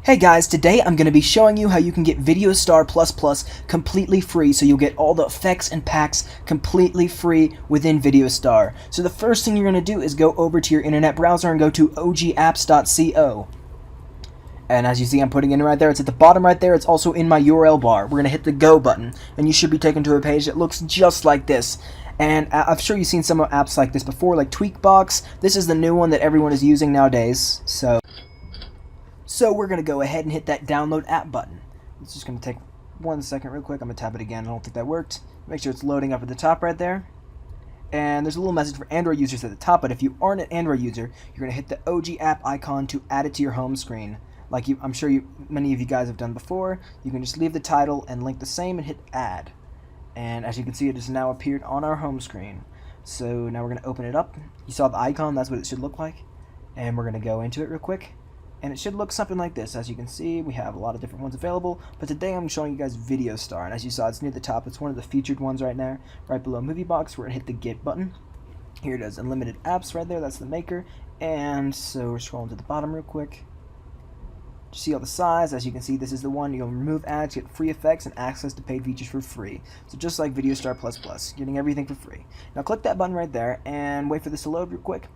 Hey guys, today I'm going to be showing you how you can get Videostar++ completely free, so you'll get all the effects and packs completely free within Videostar. So the first thing you're going to do is go over to your internet browser and go to ogapps.co. And as you see, I'm putting it in right there. It's at the bottom right there. It's also in my URL bar. We're going to hit the go button, and you should be taken to a page that looks just like this. And I'm sure you've seen some apps like this before, like Tweakbox. This is the new one that everyone is using nowadays. So we're going to go ahead and hit that download app button. It's just going to take 1 second real quick. I'm going to tap it again. I don't think that worked. Make sure it's loading up at the top right there. And there's a little message for Android users at the top, but if you aren't an Android user, you're going to hit the OG app icon to add it to your home screen. Like I'm sure many of you guys have done before. You can just leave the title and link the same and hit add. And as you can see, it has now appeared on our home screen. So now we're going to open it up. You saw the icon, that's what it should look like. And we're going to go into it real quick. And it should look something like this. As you can see, we have a lot of different ones available, but today I'm showing you guys Videostar, and as you saw, it's near the top. It's one of the featured ones right now, right below Moviebox. We're going to hit the Get button. Here it is, Unlimited Apps right there. That's the maker. And so we're scrolling to the bottom real quick. See all the size. As you can see, this is the one. You'll remove ads, get free effects, and access to paid features for free. So just like Videostar++, getting everything for free. Now click that button right there and wait for this to load real quick.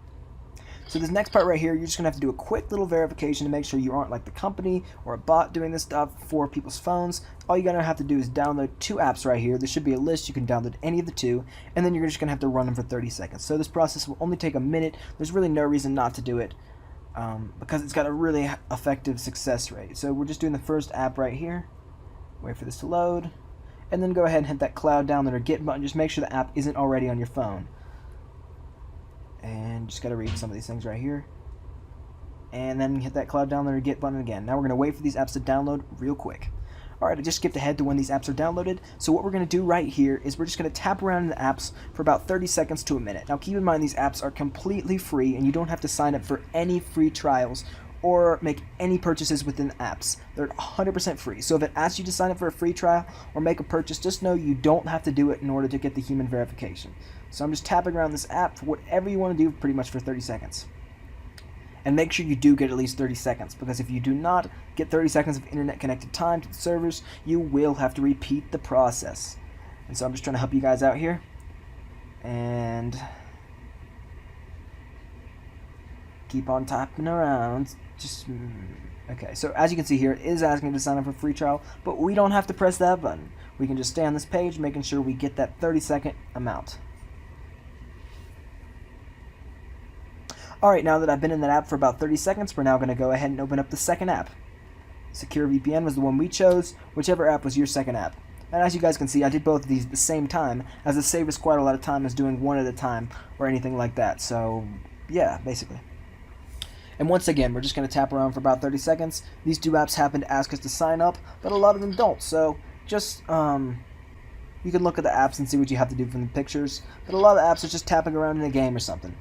So this next part right here, you're just going to have to do a quick little verification to make sure you aren't like the company or a bot doing this stuff for people's phones. All you're going to have to do is download 2 apps right here. There should be a list. You can download any of the 2, and then you're just going to have to run them for 30 seconds. So this process will only take a minute. There's really no reason not to do it because it's got a really effective success rate. So we're just doing the first app right here. Wait for this to load. And then go ahead and hit that cloud download or get button. Just make sure the app isn't already on your phone. And just got to read some of these things right here. And then hit that cloud download or get button again. Now we're going to wait for these apps to download real quick. Alright, I just skipped ahead to when these apps are downloaded. So what we're going to do right here is we're just going to tap around in the apps for about 30 seconds to a minute. Now keep in mind these apps are completely free and you don't have to sign up for any free trials or make any purchases within the apps. They're 100% free. So if it asks you to sign up for a free trial or make a purchase, just know you don't have to do it in order to get the human verification. So I'm just tapping around this app for whatever you want to do pretty much for 30 seconds. And make sure you do get at least 30 seconds, because if you do not get 30 seconds of internet connected time to the servers, you will have to repeat the process. And so I'm just trying to help you guys out here. And keep on tapping around. Okay, so as you can see here, it is asking to sign up for a free trial, but we don't have to press that button. We can just stay on this page, making sure we get that 30-second amount. Alright, now that I've been in that app for about 30 seconds, we're now going to go ahead and open up the second app. Secure VPN was the one we chose, whichever app was your second app. And as you guys can see, I did both of these at the same time, as it saves us quite a lot of time as doing one at a time or anything like that. So, yeah, basically. And once again, we're just going to tap around for about 30 seconds. These 2 apps happen to ask us to sign up, but a lot of them don't. So, just, you can look at the apps and see what you have to do from the pictures. But a lot of apps are just tapping around in a game or something.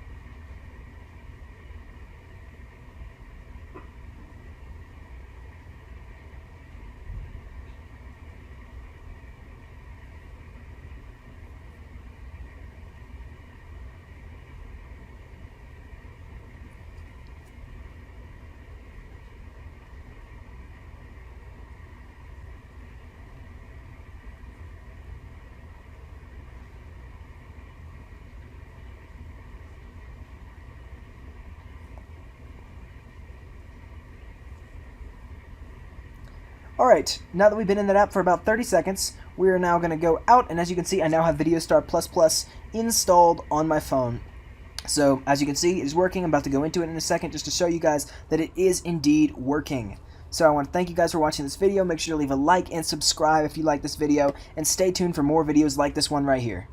Alright, now that we've been in that app for about 30 seconds, we are now going to go out, and as you can see, I now have Videostar++ installed on my phone. So, as you can see, it is working. I'm about to go into it in a second just to show you guys that it is indeed working. So I want to thank you guys for watching this video. Make sure to leave a like and subscribe if you like this video, and stay tuned for more videos like this one right here.